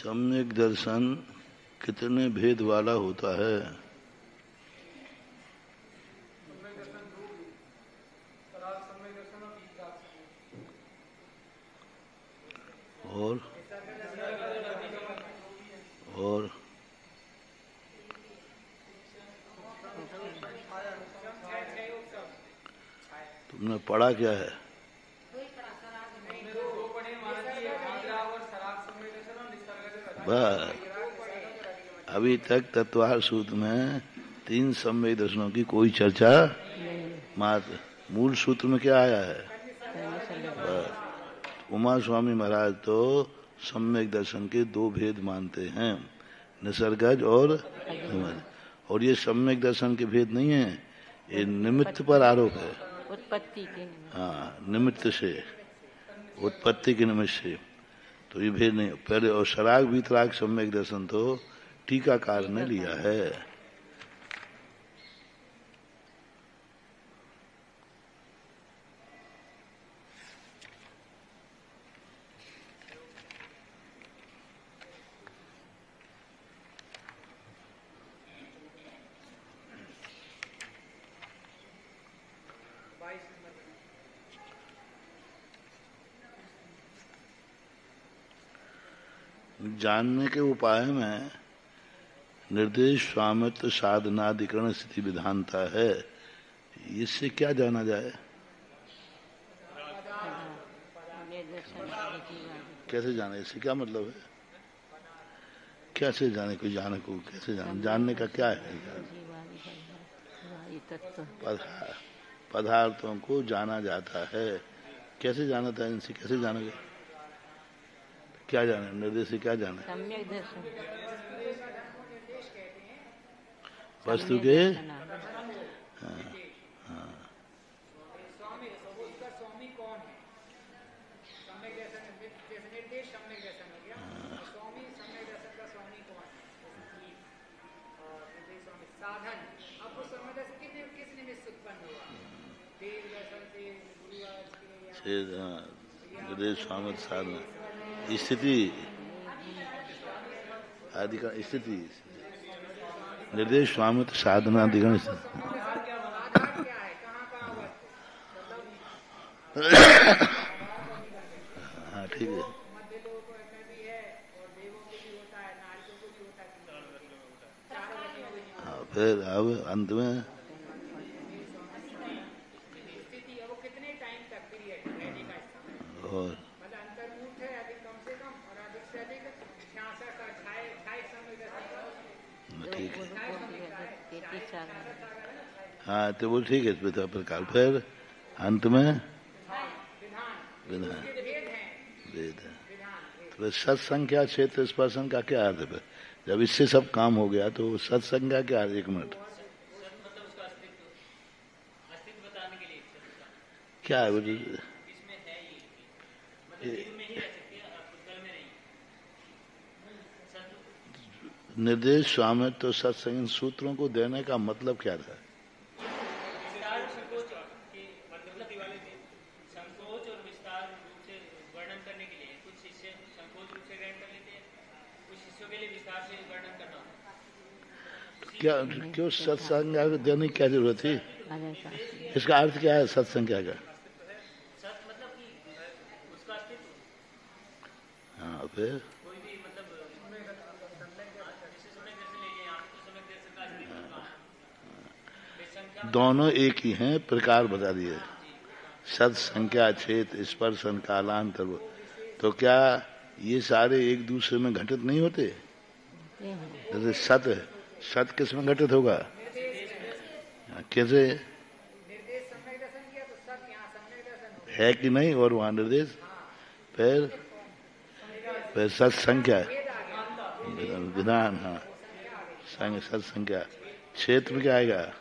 सम्यक दर्शन कितने भेद वाला होता है? और तुमने पढ़ा क्या है? बस अभी तक तत्वार सूत्र में 3 सम्यक दर्शनों की कोई चर्चा मात्र मूल सूत्र में क्या आया है? बस उमा स्वामी महाराज तो सम्यक दर्शन के 2 भेद मानते हैं, निसर्गज और निमित्त। और ये सम्यक दर्शन के भेद नहीं है, ये निमित्त पर आरोप है। उत्पत्ति के हाँ, निमित्त से, उत्पत्ति के निमित्त से, तो ये भेद नहीं। पहले और शराग वीतराग सम्यक दर्शन तो टीकाकार ने लिया है। जानने के उपाय में निर्देश स्वामित्व साधनाधिकरण स्थिति विधानता है। इससे क्या जाना जाए? कैसे जाने? इससे क्या मतलब है? कैसे जाने? कोई जाने को कैसे जाने? जानने का क्या है? पदार्थों को जाना जाता है। कैसे जाना था? इनसे कैसे जानेंगे? क्या जाने? निर्देश से क्या जाने? वस्तु के निर्देश स्वामित्व साधना स्थिति आदि का स्थिति निर्देश स्वामित्व साधना अधिकरण। हाँ ठीक है। हाँ, फिर अब अंत में और ठीक है। हाँ तो वो ठीक है। प्रकार फिर अंत में विधान वेद है। तो सत्संख्या क्षेत्र स्पर्शन का क्या अर्थ है? जब इससे सब काम हो गया तो सत्संख्या क्या है? 1 मिनट क्या है वो? निर्देश स्वामित्व तो सत्संग सूत्रों को देने का मतलब क्या था? क्या क्यों सत्संग देने की क्या जरूरत थी? इसका अर्थ क्या है सत्संख्या का? हाँ फिर दोनों एक ही हैं, प्रकार बता दिए। सत संख्या क्षेत्र स्पर्शन कालांतर। तो क्या ये सारे एक दूसरे में घटित नहीं होते? जैसे सत है, सत किस में घटित होगा? कैसे है कि नहीं? और वहां निर्देश फिर सत संख्या विधान। हाँ सत संख्या क्षेत्र में क्या आएगा?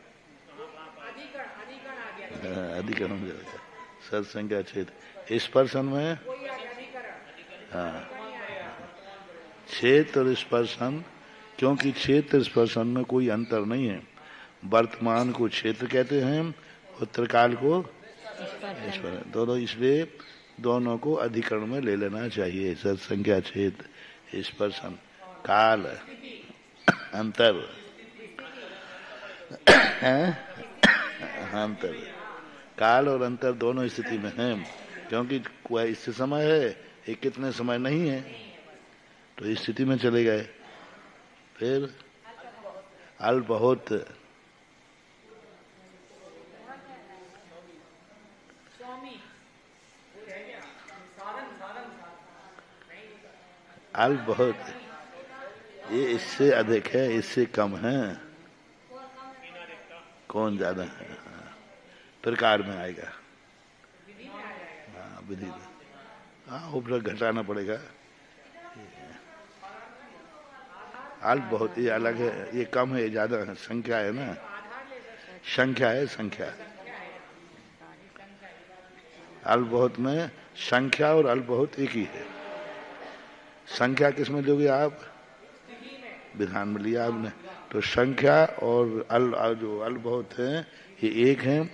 अधिकरण हो जाएगा। सत संख्या क्षेत्र स्पर्शन में हाँ क्षेत्र और स्पर्शन, क्योंकि क्षेत्र स्पर्शन में कोई अंतर नहीं है। वर्तमान को क्षेत्र कहते हैं, उत्तरकाल को स्पर्शन, दोनों, इसलिए दोनों को अधिकरण में ले लेना चाहिए। सत संख्या क्षेत्र स्पर्शन, काल, अंतर, अंतर, काल और अंतर दोनों स्थिति में है, क्योंकि कोई इससे समय है, एक कितने समय नहीं है, तो इस स्थिति में चले गए। फिर अल्प बहुत, अल्प बहुत, ये इससे अधिक है, इससे कम है, कौन ज्यादा है, प्रकार में आएगा। हाँ, विधि में, हाँ, ऊपर घटाना पड़ेगा। अल्प बहुत ये अलग है, ये कम है, ये ज्यादा है, संख्या है ना, संख्या है, संख्या। अल्प बहुत में संख्या और अल्प बहुत एक ही है। संख्या किस में दोगे आप? विधान में लिया आपने, तो संख्या और जो अल्प बहुत है ये एक है।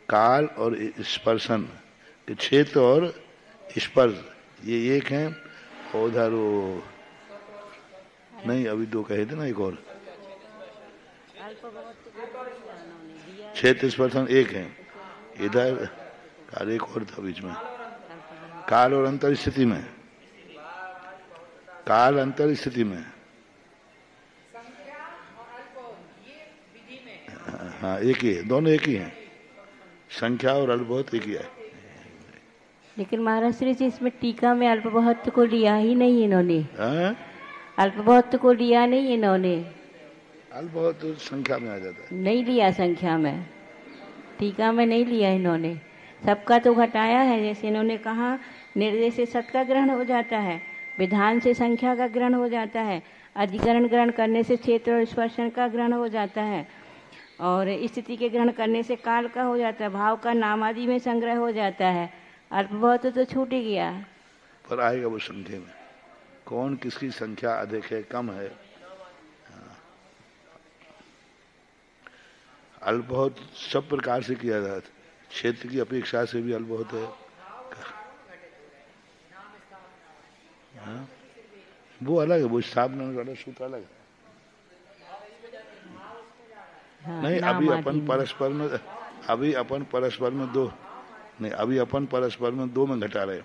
काल और स्पर्शन, क्षेत्र और स्पर्श ये एक है। और उधर वो नहीं, अभी दो कहे थे ना, एक और क्षेत्र स्पर्शन एक है। इधर काल एक और था बीच में, काल और अंतर स्थिति में, काल अंतर स्थिति में, हाँ एक ही है, दोनों एक ही हैं, संख्या और अल्प बहुत एक ही है। लेकिन महाराज श्री जी इसमें टीका में अल्प बहुत को लिया ही नहीं इन्होंने। अल्प बहुत को लिया नहीं इन्होंने। अल्प बहुत तो संख्या में आ जाता है, नहीं लिया संख्या में, टीका में नहीं लिया इन्होंने। सबका तो घटाया है, जैसे इन्होंने कहा निर्देश से सत का ग्रहण हो जाता है, विधान से संख्या का ग्रहण हो जाता है, अधिकरण ग्रहण करने से क्षेत्र और स्पर्शन का ग्रहण हो जाता है, और स्थिति के ग्रहण करने से काल का हो जाता है, भाव का नाम आदि में संग्रह हो जाता है। अल्प बहुत तो छूट ही गया पर आएगा वो संख्या में, कौन किसकी संख्या अधिक है कम है। अल्प बहुत सब प्रकार से किया जाता है, क्षेत्र की अपेक्षा से भी अल्प बहुत है। हाँ? वो अलग है, वो स्थापना वाला सूत्र अलग है। हाँ, नहीं अभी अपन परस्पर में, अभी अपन परस्पर में दो नहीं, अभी अपन परस्पर में दो में घटा रहे।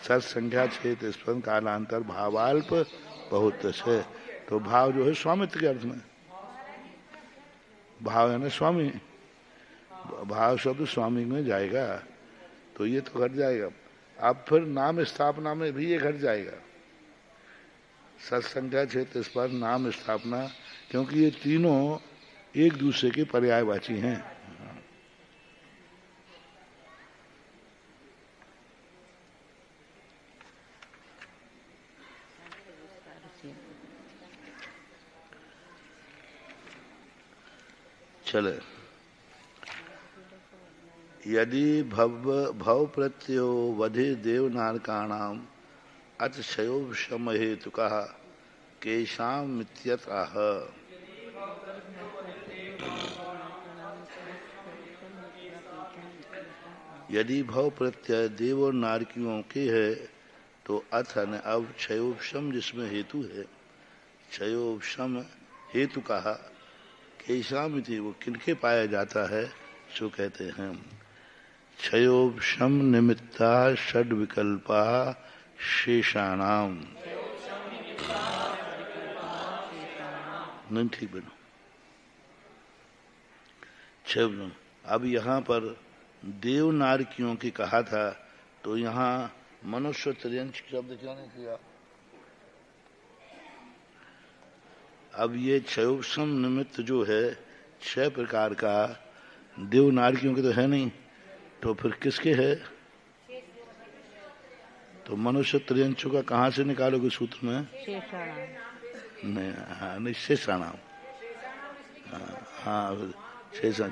सत संख्या क्षेत्र स्पर्श कालांतर भावाल्प बहुत से, तो भाव जो है स्वामित्व के अर्थ में, भाव है ना स्वामी, भाव शब्द स्वामी में जाएगा, तो ये तो घट जाएगा। अब फिर नाम स्थापना में भी ये घट जाएगा, सत्संख्या क्षेत्र स्पर्श नाम स्थापना, क्योंकि ये तीनों एक दूसरे के पर्यायवाची हैं। चले, यदि भव प्रत्यो वधि देवनारकाणाम अतिशयोपशम हेतुकः केशाम मित्यतः। यदि भव प्रत्यय देव और नारकियों के है तो अथ न अब क्षयोपशम जिसमें हेतु है, क्षयोपशम हेतु कहा, केशामिति वो किनके पाया जाता है, सो कहते हैं क्षयोपशम निमित्ता षड विकल्पा शेषाणाम। नहीं ठीक बनो, क्षय। अब यहाँ पर देव नारकियों की कहा था, तो यहाँ मनुष्य त्रियंश शब्द क्यों नहीं किया? अब ये क्षयोपशम निमित्त जो है 6 प्रकार का देव नारकियों के तो है नहीं, तो फिर किसके है? तो मनुष्य त्रियंशों का कहाँ से निकालोगे सूत्र में? नहीं, हाँ नहीं, शेषाणाम, हाँ शेषाण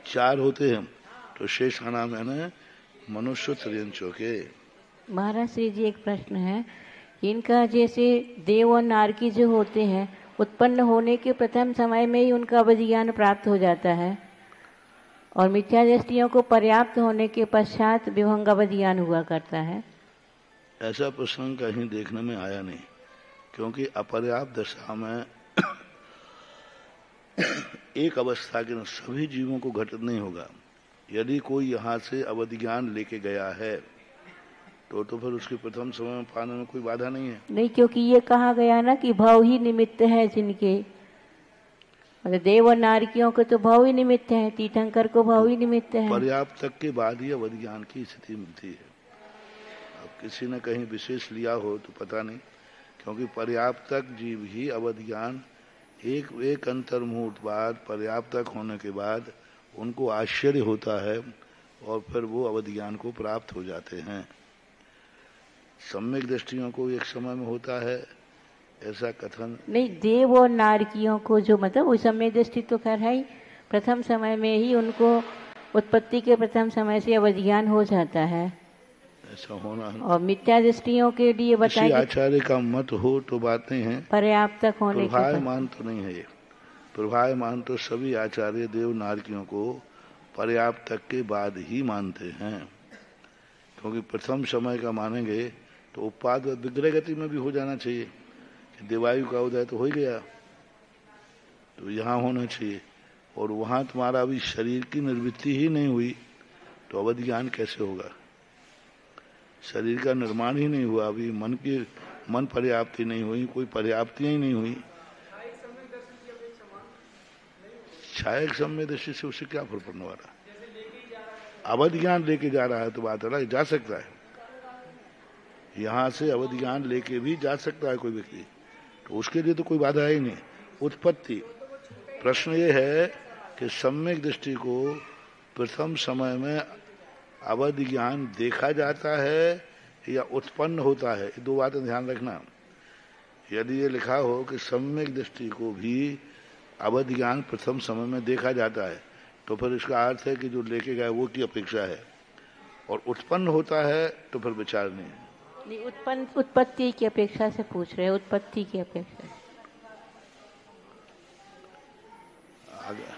4 होते हैं, तो शेषाणाम है ना मनुष्य त्रियंशों के। महाराज श्री जी एक प्रश्न है, इनका जैसे देव और नारकी जो होते हैं उत्पन्न होने के प्रथम समय में ही उनका अवधिज्ञान प्राप्त हो जाता है, और मिथ्या दृष्टियों को पर्याप्त होने के पश्चात विभंग अवधिज्ञान हुआ करता है। ऐसा प्रसंग कहीं देखने में आया नहीं, क्योंकि अपर्याप्त दशा में एक अवस्था के सभी जीवों को घटित नहीं होगा। यदि कोई यहाँ से अवधि ज्ञान लेके गया है तो फिर उसके प्रथम समय में पाने में कोई बाधा नहीं है। नहीं, क्योंकि ये कहा गया ना कि भाव ही निमित्त है जिनके, मतलब देव और नारकियों को तो भाव ही निमित्त है, तीर्थंकर को भाव ही निमित्त है। पर्याप्त तक के बाद ही अवधि ज्ञान की स्थिति मिलती है। अब किसी ने कहीं विशेष लिया हो तो पता नहीं, क्योंकि पर्याप्त तक जीव ही अवधि ज्ञान एक अंतर मुहूर्त बाद पर्याप्त तक होने के बाद उनको आश्चर्य होता है और फिर वो अवधि ज्ञान को प्राप्त हो जाते हैं। सम्यक दृष्टियों को एक समय में होता है ऐसा कथन नहीं। देव और नारकियों को जो मतलब उस समय दृष्टि तो खैर है ही, प्रथम समय में ही उनको उत्पत्ति के प्रथम समय से अवधि ज्ञान हो जाता है, ऐसा होना है। और मिथ्या दृष्टियों के लिए बताया आचार्य का मत हो तो बात नहीं है, पर्याप्त तक होने के प्रभायमान तो नहीं है। ये प्रभायमान तो सभी आचार्य देव नारकियों को पर्याप्त तक के बाद ही मानते हैं, क्योंकि प्रथम समय का मानेंगे तो उपाद विग्रह गति में भी हो जाना चाहिए कि देवायु का उदय तो हो ही गया, तो यहाँ होना चाहिए, और वहाँ तुम्हारा अभी शरीर की निर्वृत्ति ही नहीं हुई तो अवधि ज्ञान कैसे होगा? शरीर का निर्माण ही नहीं हुआ, अभी मन पर्याप्ति नहीं हुई, कोई पर्याप्तियां ही नहीं हुई। छायक सम्य दृष्टि से उससे क्या फर्क पड़ने वाला? अवधि ज्ञान लेके जा रहा है तो बात अलग, जा सकता है, यहां से अवधि ज्ञान लेके भी जा सकता है कोई व्यक्ति, तो उसके लिए तो कोई बाधा ही नहीं। उत्पत्ति प्रश्न ये है कि सम्यक दृष्टि को प्रथम समय में अवधि ज्ञान देखा जाता है या उत्पन्न होता है, ये दो बातें ध्यान रखना। यदि ये लिखा हो कि सम्यक दृष्टि को भी अवधि ज्ञान प्रथम समय में देखा जाता है तो फिर इसका अर्थ है कि जो लेके गए वो की अपेक्षा है, और उत्पन्न होता है तो फिर विचार नहीं। उत्पत्ति की अपेक्षा से पूछ रहे हैं, उत्पत्ति की अपेक्षा आगे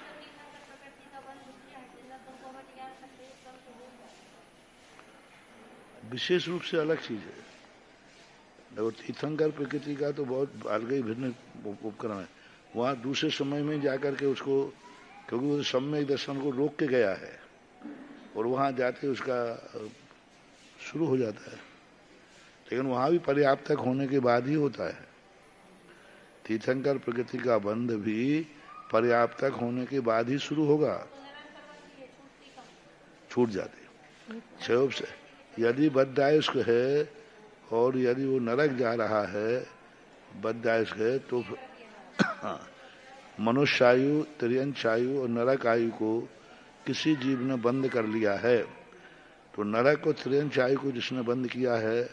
विशेष रूप से अलग चीज है। देखो तीर्थंकर प्रकृति का तो बहुत अलग ही भिन्न उपक्रम है, वहां दूसरे समय में जाकर के उसको, क्योंकि वो सम्यक दर्शन को रोक के गया है और वहां जाते उसका शुरू हो जाता है, लेकिन वहां भी पर्याप्त तक होने के बाद ही होता है। तीर्थंकर प्रकृति का बंध भी पर्याप्त तक होने के बाद ही शुरू होगा, छूट जाते क्षोभ से। यदि बद्धायुष्क है और यदि वो नरक जा रहा है, बद्धायुष्क है, तो मनुष्य आयु, तिर्यंच आयु और नरक आयु को किसी जीव ने बंद कर लिया है, तो नरक और तिर्यंच आयु को जिसने बंद किया है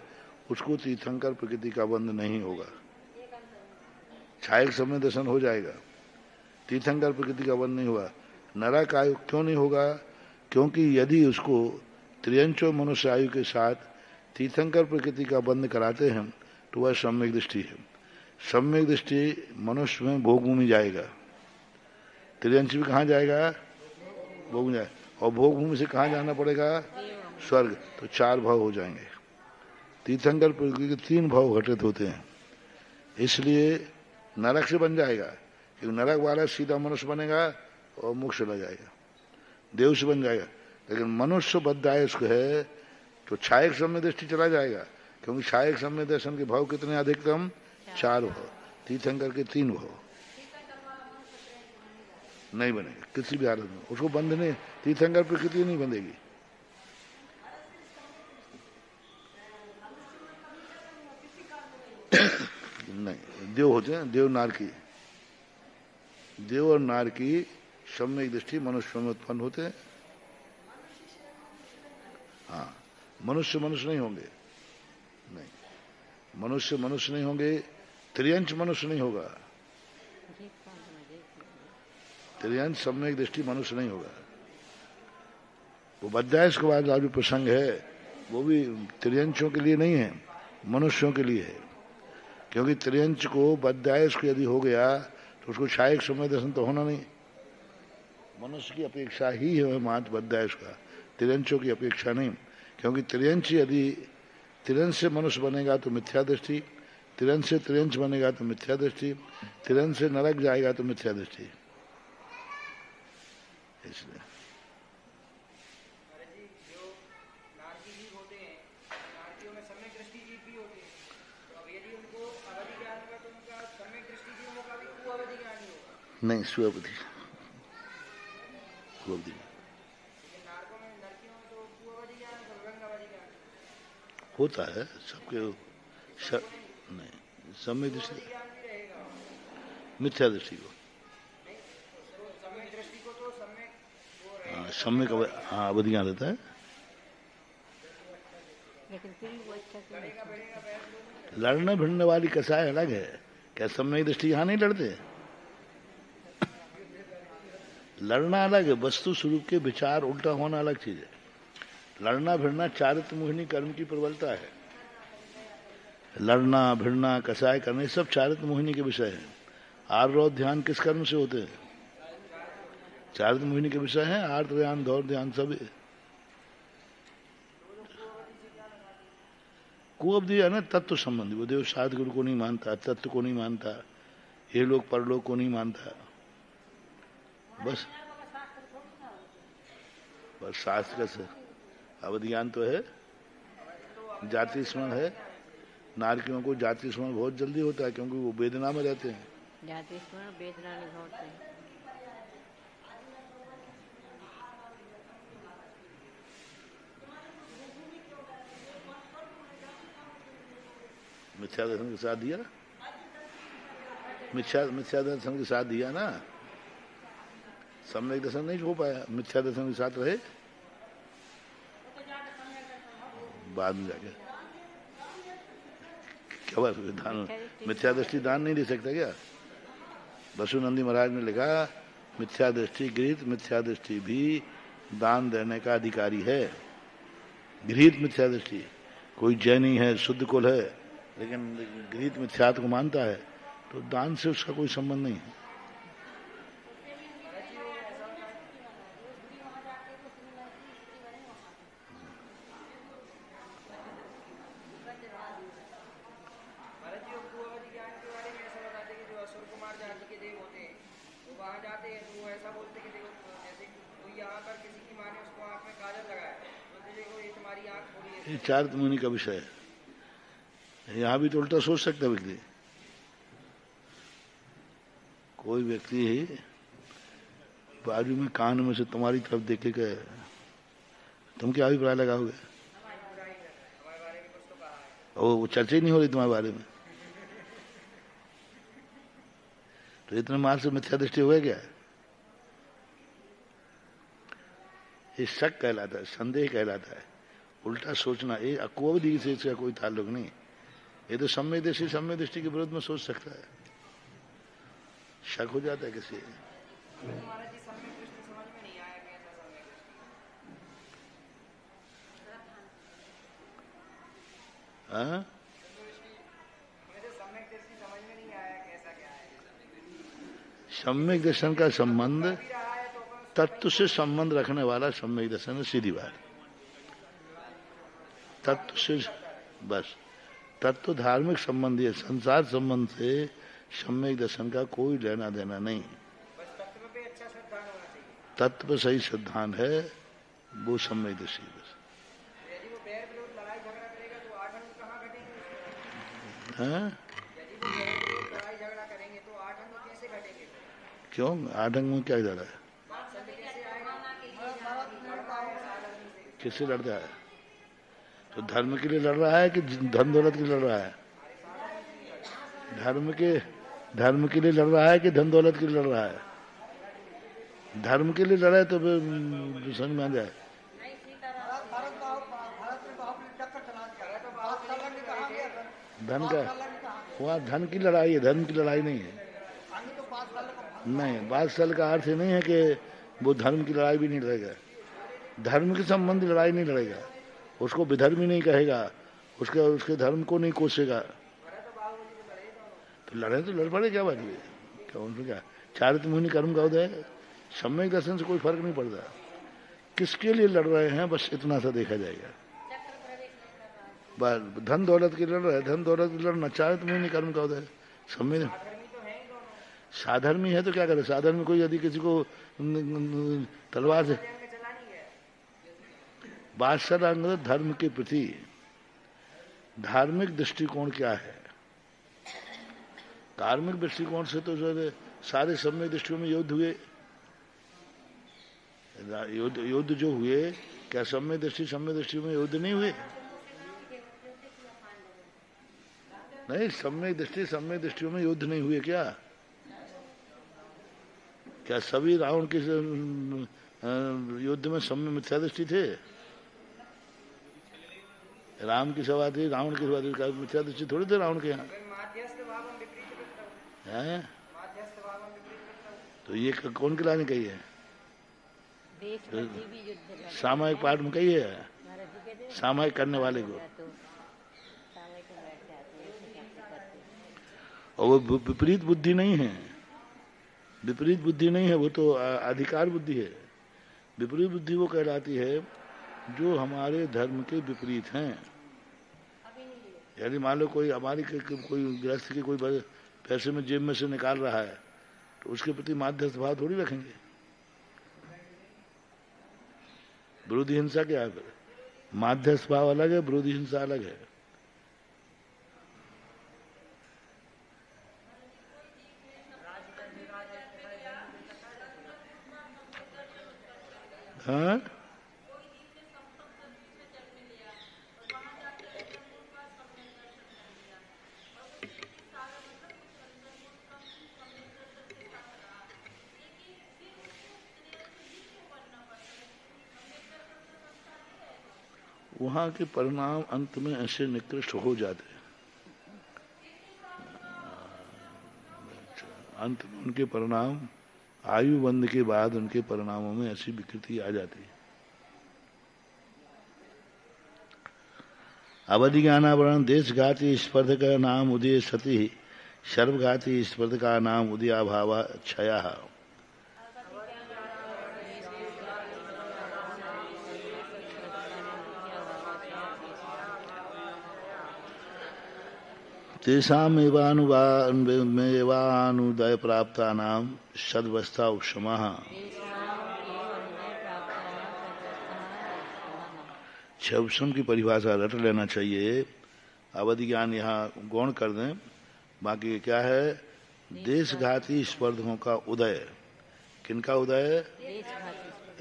उसको तीर्थंकर प्रकृति का बंध नहीं होगा, छायक समय दर्शन हो जाएगा, तीर्थंकर प्रकृति का बंध नहीं हुआ। नरक आयु क्यों नहीं होगा? क्योंकि यदि उसको त्रियंच और मनुष्य आयु के साथ तीर्थंकर प्रकृति का बंध कराते हैं तो वह सम्यक दृष्टि है। सम्यक दृष्टि मनुष्य में भोगभूमि जाएगा, त्रियंच भी कहाँ जाएगा? भोग जाए, और भोगभूमि से कहाँ जाना पड़ेगा? स्वर्ग, तो 4 भाव हो जाएंगे। तीर्थंकर प्रकृति के 3 भाव घटित होते हैं, इसलिए नरक से बन जाएगा, क्योंकि नरक वाला सीधा मनुष्य बनेगा और मोक्ष चला जाएगा, देव से बन जाएगा। लेकिन मनुष्य बद्धायुष्क है तो छायक सम्य दृष्टि चला जाएगा, क्योंकि छायक सम्य दर्शन के भाव कितने? अधिकतम 4 भाव, तीर्थंकर के 3 भाव नहीं बनेगा किसी भी हालत में, उसको बंध नहीं, तीर्थंकर प्रकृति नहीं बंधेगी। नहीं, देव होते हैं, देव नारकी, देव और नारकी सम्यक दृष्टि मनुष्य में उत्पन्न होते हैं। हाँ, मनुष्य नहीं होंगे, नहीं, मनुष्य नहीं होंगे, त्रियंच मनुष्य नहीं होगा, त्रियंच सम्यक दृष्टि मनुष्य नहीं होगा। वो बद्धायुष्क के बाद जो प्रसंग है वो भी त्रियंचों के लिए नहीं है, मनुष्यों के लिए है, क्योंकि त्रियंच को बद्धायुष्क यदि हो गया तो उसको छायक समय दर्शन तो होना नहीं, मनुष्य की अपेक्षा ही है मात्र बद्धायुष्क का, त्रियंचों की अपेक्षा नहीं, क्योंकि त्रियंच यदि त्रियंच से मनुष्य बनेगा तो मिथ्या दृष्टि, तिरंज से त्रियंश बनेगा तो मिथ्या दृष्टि, तिरंज से नरक जाएगा तो मिथ्या दृष्टि। इसलिए नहीं, सुअवधि कुअवधि होता है सबके नहीं, सम्यक दृष्टि मिथ्या दृष्टि को, सम्यक हाँ अवधियां रहता है। लेकिन फिर भी वो अच्छा क्यों नहीं? लड़ने भिड़ने वाली कसाय अलग है, क्या सम्यक दृष्टि यहाँ नहीं लड़ते? लड़ना अलग है, वस्तु स्वरूप के विचार उल्टा होना अलग चीज है। लड़ना भिड़ना चारित्र मोहिनी कर्म की प्रबलता है। लड़ना भिड़ना कसाय करने सब चारित्र मोहिनी के विषय है। आर्द्र ध्यान किस कर्म से होते हैं? चारित्र मोहिनी के विषय है। आर्द्र ध्यान, दौर ध्यान सब है। कुअवधि है ना तत्व संबंधी। वो देव सदगुरु को नहीं मानता, तत्व को नहीं मानता, ये लोग परलोक को नहीं मानता। बस शास्त्र से अवधियान तो है। जाति स्मरण है। नारकियों को जाति स्मरण बहुत जल्दी होता है क्योंकि वो वेदना में रहते हैं। जाति स्मरण वेदना नहीं होते। मिथ्या दर्शन के साथ दिया, मिथ्या दर्शन के साथ दिया ना। सम्यक दर्शन नहीं हो पाया, मिथ्या दर्शन के साथ रहे बाद में जाके। क्या बात दान, मिथ्या दृष्टि दान नहीं दे सकता क्या? वसुनंदी महाराज ने लिखा मिथ्या दृष्टि गृहीत मिथ्या दृष्टि भी दान देने का अधिकारी है। गृहीत मिथ्या दृष्टि, कोई जैनी है, शुद्ध कुल है, लेकिन गृहीत मिथ्यात्व को मानता है तो दान से उसका कोई संबंध नहीं है। ये चारित्र मुनि का विषय है। यहाँ भी तो उल्टा सोच सकता है व्यक्ति। कोई व्यक्ति बाजू में कान में से तुम्हारी तरफ देखे के तुम क्या अभिप्राय लगाओगे? वो चर्चा ही नहीं हो रही तुम्हारे बारे में, तो इतने मार से मिथ्या दृष्टि हो गया क्या? ये शक कहलाता है, संदेह कहलाता है, उल्टा सोचना। ये कुअवधि से इसका कोई ताल्लुक नहीं। ये तो सम्यक दृष्टि के विरुद्ध में सोच सकता है। शक हो जाता है किसी। हाँ, सम्यक दर्शन का संबंध तत्व से संबंध रखने वाला सम्यक दर्शन है। सीधी बात। तत्व से बस, तत्व धार्मिक संबंधी है। संसार संबंध से सम्यक दर्शन का कोई लेना देना नहीं। तत्व पे सही सिद्धांत है, वो सम्यक दर्शी बस। हाँ? क्यों? आठंग में क्या लड़ा है? किससे लड़ता है? तो धर्म के लिए लड़ रहा है कि धन दौलत के लिए लड़ रहा है? धर्म के लिए लड़ रहा है कि धन दौलत के लिए लड़ रहा है? धर्म के लिए लड़ा है तो फिर समझ में आ जाए। धन का वहाँ धन की लड़ाई है, धर्म की लड़ाई नहीं है। नहीं, 5 साल का अर्थ नहीं है कि वो धर्म की लड़ाई भी नहीं लड़ेगा। धर्म के संबंधी लड़ाई नहीं लड़ेगा, उसको विधर्मी नहीं कहेगा, उसके धर्म को नहीं कोसेगा। तो लड़े तो लड़ पड़े, क्या बात है? क्या उनमें क्या चारित्र मुनि कर्म का उदय है। सम्यक दर्शन से कोई फर्क नहीं पड़ता। किसके लिए लड़ रहे हैं बस इतना सा देखा जाएगा। धन दौलत के लड़ रहा है, धन दौलत के लड़ना चाहे तुम्हें नहीं कर्म का उदय समय। साधर्मी है तो क्या करे, साधर्मी कोई यदि किसी को तलवार से बादशाह धर्म के प्रति धार्मिक दृष्टिकोण क्या है? धार्मिक दृष्टिकोण से तो सारे सम्यक दृष्टियों में युद्ध हुए, युद्ध जो हुए क्या सम्यक दृष्टि में युद्ध नहीं हुए? नहीं, सम्यक दृष्टियों में युद्ध नहीं हुए क्या? क्या सभी रावण के युद्ध में सम्यक मिथ्या दृष्टि थे? राम की सभा थी, रावण की सभा थी, मिथ्या दृष्टि थोड़ी थे रावण के यहाँ है? तो ये कौन किलाने कही है? सामयिक पाठ में कही है, सामयिक करने वाले को। और वो विपरीत बुद्धि नहीं है, विपरीत बुद्धि नहीं है, वो तो अधिकार बुद्धि है। विपरीत बुद्धि वो कहलाती है जो हमारे धर्म के विपरीत हैं। यदि मान लो कोई हमारी कोई गृहस्थ की कोई पैसे में जेब में से निकाल रहा है तो उसके प्रति माध्यस्थ भाव थोड़ी रखेंगे। विरोधी हिंसा क्या है? फिर माध्यस्थ भाव अलग है, विरोधी हिंसा अलग है। हाँ, वहां के परिणाम अंत में ऐसे निकृष्ट हो जाते हैं, अंत में उनके परिणाम आयु बंध के बाद उनके परिणामों में ऐसी विकृति आ जाती है। अवधि ज्ञानावरण देशघाती स्पर्ध का नाम उदय सती, सर्वघाती स्पर्ध का नाम उदयाभाव क्षया। तेषामेवानुदय प्राप्ता नाम सद्वस्था उपशमः। उपशम की परिभाषा रट लेना चाहिए। अवधि ज्ञान यहाँ गौण कर दें, बाकी क्या है? देशघाती स्पर्धकों का उदय। किनका उदय?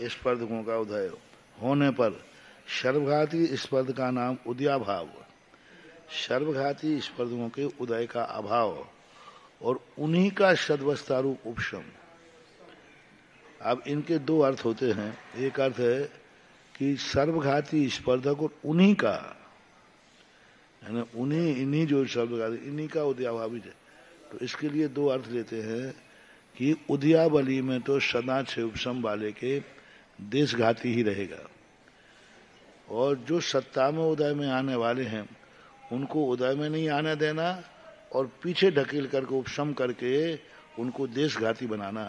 स्पर्धकों का उदय होने पर सर्वघाती स्पर्ध का नाम उदयाभाव, सर्वघाती स्पर्धकों के उदय का अभाव और उन्हीं का सद्वस्थारूप उपशम। अब इनके दो अर्थ होते हैं। एक अर्थ है कि सर्वघाती स्पर्धक और उन्हीं का, यानी उन्हीं इन्हीं जो सर्वघाती इन्हीं का उदयाभावी है। तो इसके लिए दो अर्थ लेते हैं कि उदयावली में तो सदा से उपशम वाले के देशघाती ही रहेगा, और जो सत्ता में उदय में आने वाले हैं उनको उदय में नहीं आने देना और पीछे ढकेल करके उपशम करके उनको देशघाती बनाना,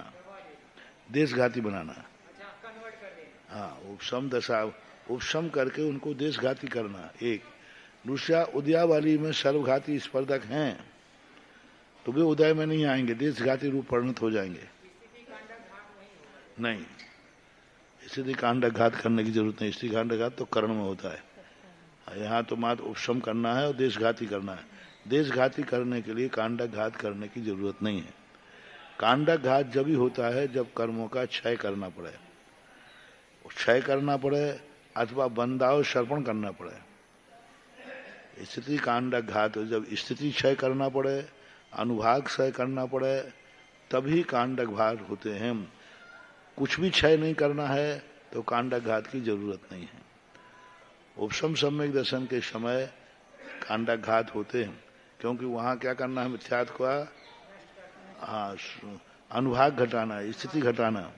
देशघाती बनाना। हाँ, उपशम दशा उपशम करके उनको देशघाती करना एक। दूसरा, उदयावली में सर्वघाती स्पर्धक हैं तो वे उदय में नहीं आएंगे, देशघाती रूप परिणत हो जाएंगे। नहीं, स्थिति कांडघात करने की जरूरत नहीं। स्थिति कांडघात तो कर्ण में होता है, यहाँ तो मात्र उपशम करना है और देशघाती करना है। देशघाती करने के लिए कांडघात करने की जरूरत नहीं है। कांडघात जब ही होता है जब कर्मों का क्षय करना पड़े, क्षय करना पड़े अथवा बंधाव सर्पण करना पड़े। स्थिति कांडघात जब स्थिति क्षय करना पड़े, अनुभाग क्षय करना पड़े, तभी कांडघात होते हैं। कुछ भी क्षय नहीं करना है तो कांडघात की जरूरत नहीं है। उपशम सम्यक दर्शन के समय कांडघात होते हैं, क्योंकि वहां क्या करना है? मिथ्यात्व का अनुभाग घटाना, स्थिति घटाना।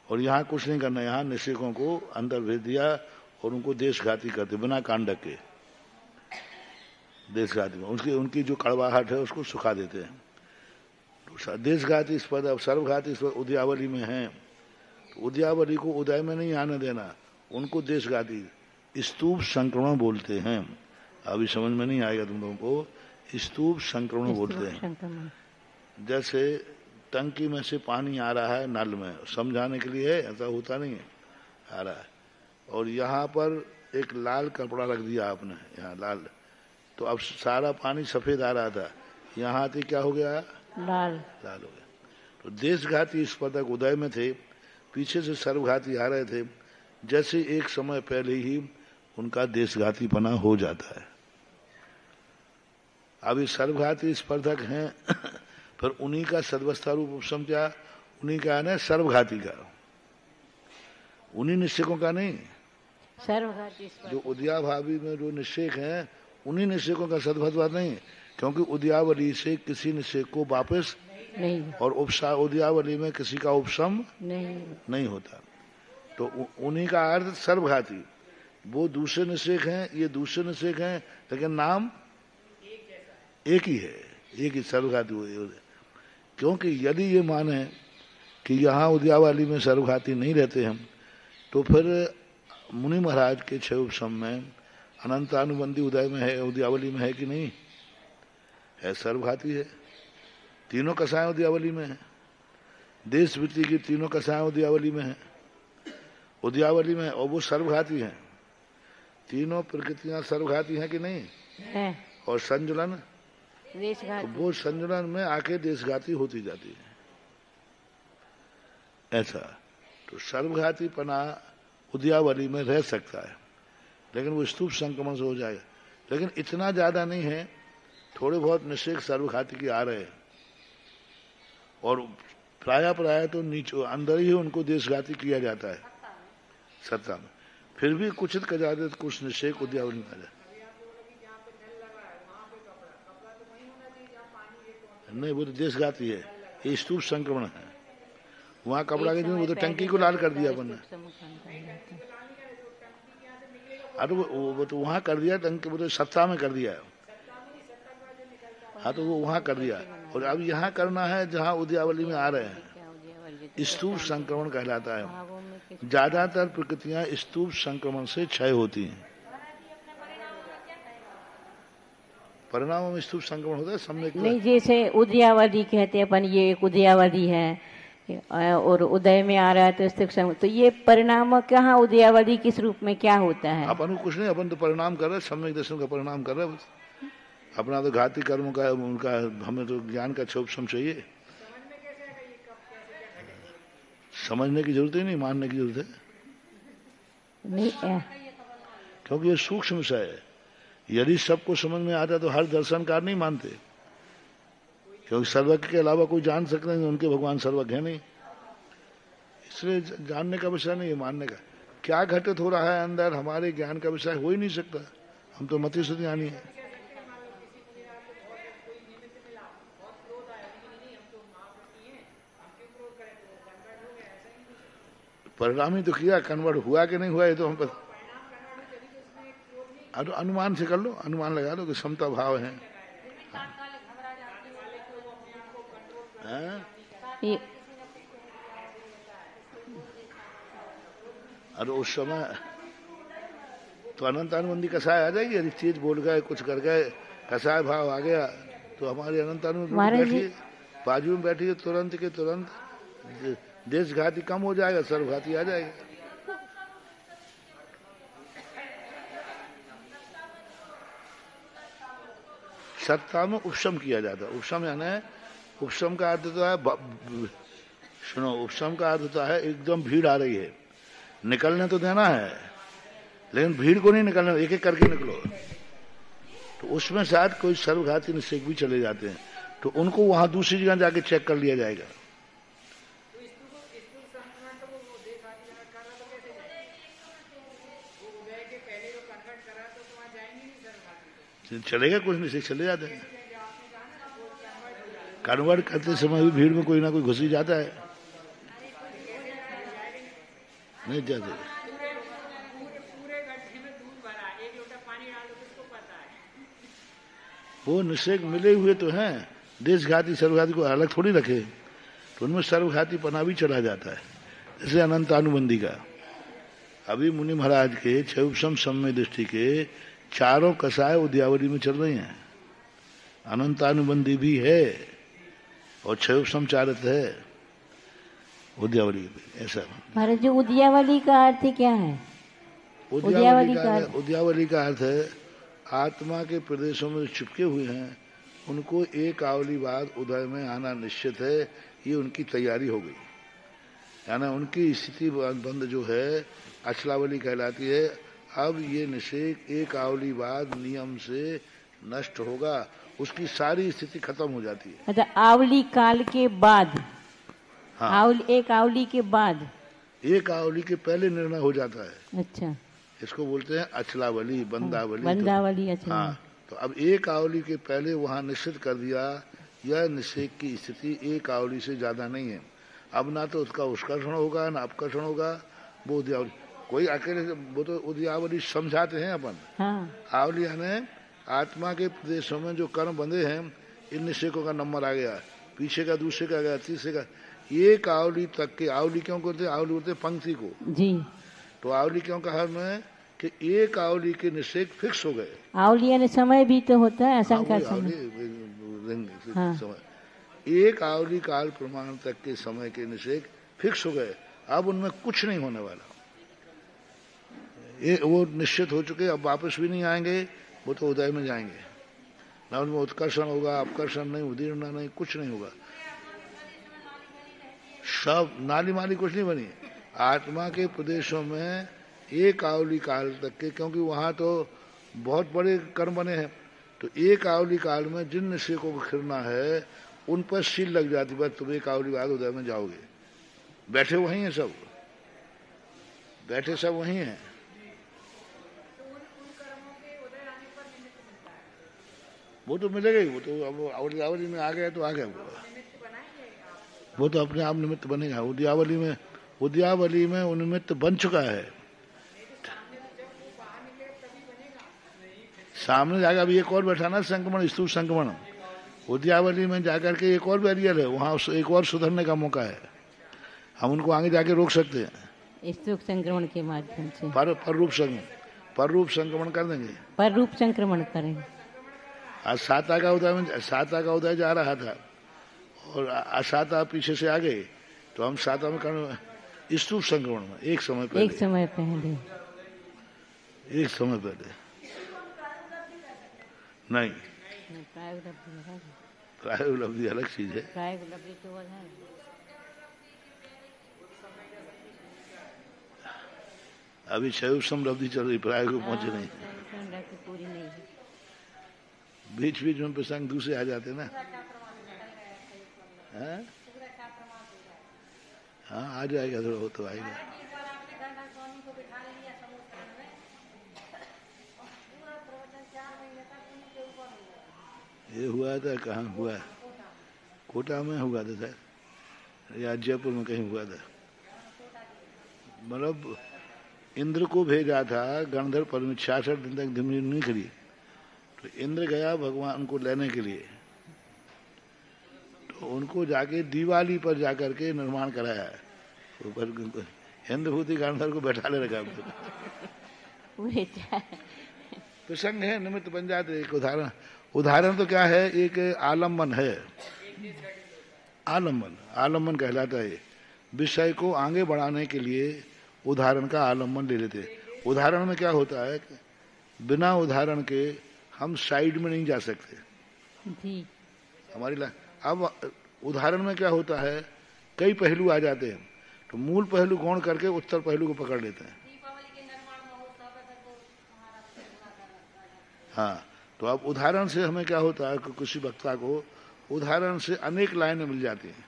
और यहाँ कुछ नहीं करना, यहाँ निश्चिकों को अंदर भेज दिया और उनको देशघाती करते बिना कांडक के। देशघाती में उनकी जो कड़वाहट है उसको सुखा देते हैं। तो देशघाती स्पर्ध अब सर्वघाती स्पर्ध उदयावली में है, तो उदयावली को उदय में नहीं आने देना, उनको देशघाती स्तूप संक्रमण बोलते हैं। अभी समझ में नहीं आएगा तुम लोगों को। स्तूप संक्रमण बोलते हैं। जैसे टंकी में से पानी आ रहा है नल में, समझाने के लिए है, ऐसा होता नहीं है, आ रहा है, और यहाँ पर एक लाल कपड़ा रख दिया आपने, यहाँ लाल, तो अब सारा पानी सफेद आ रहा था, यहाँ आते क्या हो गया? लाल लाल हो गया। तो देशघाती स्पर्धक उदय में थे, पीछे से सर्वघाती आ रहे थे, जैसे एक समय पहले ही उनका देशघाती पना हो जाता है। अभी सर्वघाती स्पर्धक हैं फिर उन्हीं का सदवस्था रूप उपशम क्या? उन्हीं का है ना सर्वघाती का, उन्हीं निश्चकों का नहीं। सर्वघाती जो उद्याभावी में जो निश्चक हैं उन्हीं निश्चकों का सदभद्वा नहीं, क्योंकि उद्यावली से किसी निश्चय को वापस नहीं, और उद्यावली में किसी का उपशम नहीं होता। तो उन्हीं का अर्थ सर्वघाती। वो दूसरे निश्चक हैं, ये दूसरे निश्चक हैं, लेकिन नाम एक ही है, एक ही सर्वघाती हुए। क्योंकि यदि ये माने कि यहाँ उद्यावली में सर्वघाती नहीं रहते हम, तो फिर मुनि महाराज के छह उपशम में अनंतानुबंधी उदय में है, उद्यावली में है कि नहीं है? सर्वघाती है। तीनों कसाएं उद्यावली में है, देश वृत्ति की तीनों कसाएं उद्यावली में है, उद्यावली में, और वो सर्वघाती हैं। तीनों प्रकृतियां सर्वघाती हैं कि नहीं है? और संजुलन, तो वो संजुलन में आके देशघाती होती जाती है, ऐसा। तो सर्वघाती पना उद्यावली में रह सकता है, लेकिन वो स्तूप संक्रमण से हो जाएगा। लेकिन इतना ज्यादा नहीं है, थोड़े बहुत निश्चय सर्वघाती के आ रहे हैं, और प्राय तो नीचे अंदर ही उनको देशघाती किया जाता है सत्ता में। फिर भी कुछ कजादत कुछ निश्चय उद्यावली में आ जाए। नहीं, वो तो देशघाती है, ये स्तूप संक्रमण है। वहां कपड़ा के दिन वो तो टंकी को लाल कर दिया अपन ने। अरे वो तो वहां कर दिया, टंकी वो तो सत्ता में कर दिया। हाँ, तो वो वहां कर दिया, और अब यहाँ करना है जहाँ उद्यावली में आ रहे हैं। स्तूप संक्रमण कहलाता है। ज्यादातर प्रकृतियां स्तूप संक्रमण से क्षय होती हैं। परिणामों में स्तूप संक्रमण होता है सम्यक नहीं, जैसे उद्यावली कहते हैं अपन, ये एक उद्यावली है और उदय में आ रहा है तो स्तूप संक्रमण, तो ये परिणाम कहाँ उद्यावली किस रूप में क्या होता है? अपन को कुछ नहीं, अपन तो परिणाम कर रहे, सम्यक दर्शन का परिणाम कर रहे। अपना तो घाती कर्मों का उनका, हमें तो ज्ञान का क्षोभसम चाहिए। समझने की जरूरत ही नहीं, मानने की जरूरत है नहीं, क्योंकि ये सूक्ष्म विषय है। यदि सबको समझ में आता तो हर दर्शनकार नहीं मानते, क्योंकि सर्वज्ञ के अलावा कोई जान सकते नहीं, उनके भगवान सर्वज्ञ है नहीं। इसलिए जानने का विषय नहीं है, मानने का। क्या घटित हो रहा है अंदर हमारे ज्ञान का विषय हो ही नहीं सकता। हम तो मति से ज्ञानी है। परिणाम ही तो किया, कन्वर्ट हुआ कि नहीं हुआ ये तो हम पता। तो अनुमान से कर लो, अनुमान लगा लो कि समता भाव है। अरे उस समय तो अनंतानुबंधी कसाय आ जाएगी। यदि तेज बोल गए, कुछ कर गए, कसाय भाव आ गया, तो हमारी अनंतानुबंधी बैठी बाजू में बैठी है, तुरंत के तुरंत देशघाती कम हो जाएगा, सर्वघाती आ जाएगा। सत्ता में उपशम किया जाता है। उपशम यानी, उपशम का अर्थ तो है, सुनो, उपशम का अर्थ तो है एकदम भीड़ आ रही है, निकलने तो देना है, लेकिन भीड़ को नहीं निकलना, एक एक करके निकलो। तो उसमें शायद कोई सर्वघाती निश्चय भी चले जाते हैं, तो उनको वहां दूसरी जगह जाके चेक कर लिया जाएगा। चलेगा कुछ नहीं, चले जाते हैं। कन्वर्ट करते समय भी भीड़ में कोई ना कोई घुस ही जाता है, नहीं जाते। वो निश्चय मिले हुए तो हैं, देशघाती सर्वघाती को अलग थोड़ी रखे, तो उनमें सर्वघाती पना भी चला जाता है। जैसे अनंतानुबंधी का, अभी मुनि महाराज के छह उपशम सम्य दृष्टि के चारों कसाय उद्यावली में चल रही हैं, अनंतानुबंधी भी है और क्षय समचारित है उद्यावली में। ऐसा महाराज जो उद्यावली का अर्थ क्या है? उद्यावली का अर्थ है आत्मा के प्रदेशों में चिपके हुए हैं, उनको एक आवली बाद उदय में आना निश्चित है, ये उनकी तैयारी हो गई। यानी उनकी स्थिति बंद जो है अचलावली कहलाती है। अब ये निषेक एक आवली बाद नियम से नष्ट होगा, उसकी सारी स्थिति खत्म हो जाती है। अच्छा, आवली काल के बाद? हाँ, एक आवली के बाद? एक आवली के पहले निर्णय हो जाता है। अच्छा, इसको बोलते हैं अचलावली, बंदावली। बंदावली, अच्छा। हाँ, तो अब एक आवली के पहले वहां निश्चित कर दिया, यह निषेक की स्थिति एक आवली से ज्यादा नहीं है। अब ना तो उसका उत्कर्षण होगा ना अपकर्षण होगा। वो उद्यावली कोई अकेले, वो तो उद्यावली समझाते हैं अपन। हाँ। आवली यानी आत्मा के प्रदेशों में जो कर्म बंधे हैं, इन निषेकों का नंबर आ गया, पीछे का, दूसरे का गया, तीसरे का, एक आवली तक के। आवली क्यों करते? आवली बोलते पंक्ति को जी। तो आवली क्यों कहा मैं कि एक आवली के निषेक फिक्स हो गए। आवली यानी समय भी तो होता है, असंख्य समय। एक आवली काल प्रमाण तक के समय के निषेक फिक्स हो गए, अब उनमें कुछ नहीं होने वाला। ये वो निश्चित हो चुके, अब वापस भी नहीं आएंगे, वो तो उदय में जाएंगे। ना उनमें उत्कर्षण होगा, अपकर्षण नहीं, उदीर्ण नहीं, कुछ नहीं होगा। सब नाली माली कुछ नहीं बनी। आत्मा के प्रदेशों में एक आवली काल तक के, क्योंकि वहां तो बहुत बड़े कर्म बने हैं, तो एक आवली काल में जिन निषेकों को खिरना है उन पर सील लग जाती, बस तुम एक आवली बाद उदय में जाओगे। बैठे वहीं हैं सब, बैठे सब वहीं हैं। वो तो मिलेगा ही, वो तो अब आवली में आ गया तो आ गया, वो तो अपने आप निमित्त बनेगा। उद्यावली में उन्मित्त बन चुका है। सामने जाकर अभी एक और बैठा ना संक्रमण, स्थूल संक्रमण, उद्यावली में जाकर के एक और बैरियर है, वहां एक और सुधरने का मौका है। हम उनको आगे जाके रोक सकते हैं स्थूल संक्रमण के माध्यम से। पर रूप संक्रमण कर देंगे, पर रूप संक्रमण करेंगे। आज साता का उदय जा रहा था और असाता पीछे से आ गए, तो हम साता में कर स्थूल संक्रमण में एक समय पहले नहीं। प्राय उपलब्धि अलग चीज है। अभी क्षय समृद्धि चल रही, प्राय को पहुंचे नहीं। बीच बीच में प्रसंग दूसरे आ जाते ना। हाँ, आ जाएगा, थोड़ा हो तो आएगा। ये हुआ था, कहाँ हुआ? कोटा में हुआ था सर, या जयपुर में कहीं हुआ था। मतलब इंद्र को भेजा था गणधर पर में, 66 दिन तक धूमि नहीं खड़ी, तो इंद्र गया भगवान को लेने के लिए, तो उनको जाके दिवाली पर जाकर के निर्माण कराया है। ऊपर इंद्रभूति गणधर को बैठा ले रखा। प्रसंग है, निमित्त बन जाते। एक उदाहरण तो क्या है, एक आलम्बन है। आलम्बन कहलाता है। विषय को आगे बढ़ाने के लिए उदाहरण का आलम्बन ले लेते। उदाहरण में क्या होता है, बिना उदाहरण के हम साइड में नहीं जा सकते जी। अब उदाहरण में क्या होता है, कई पहलू आ जाते हैं, तो मूल पहलू गौण करके उत्तर पहलू को पकड़ लेते हैं। हाँ, तो अब उदाहरण से हमें क्या होता है, किसी वक्ता को उदाहरण से अनेक लाइनें मिल जाती हैं,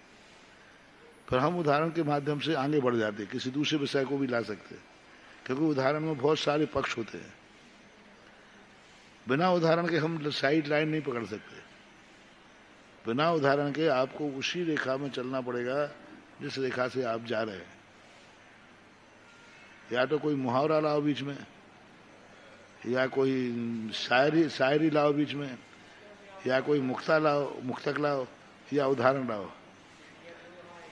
फिर हम उदाहरण के माध्यम से आगे बढ़ जाते हैं, किसी दूसरे विषय को भी ला सकते हैं, क्योंकि उदाहरण में बहुत सारे पक्ष होते हैं। बिना उदाहरण के हम साइड लाइन नहीं पकड़ सकते। बिना उदाहरण के आपको उसी रेखा में चलना पड़ेगा जिस रेखा से आप जा रहे हैं। या तो कोई मुहावरा लाओ बीच में, या कोई शायरी लाओ बीच में, या कोई मुक्तक लाओ, या उदाहरण लाओ,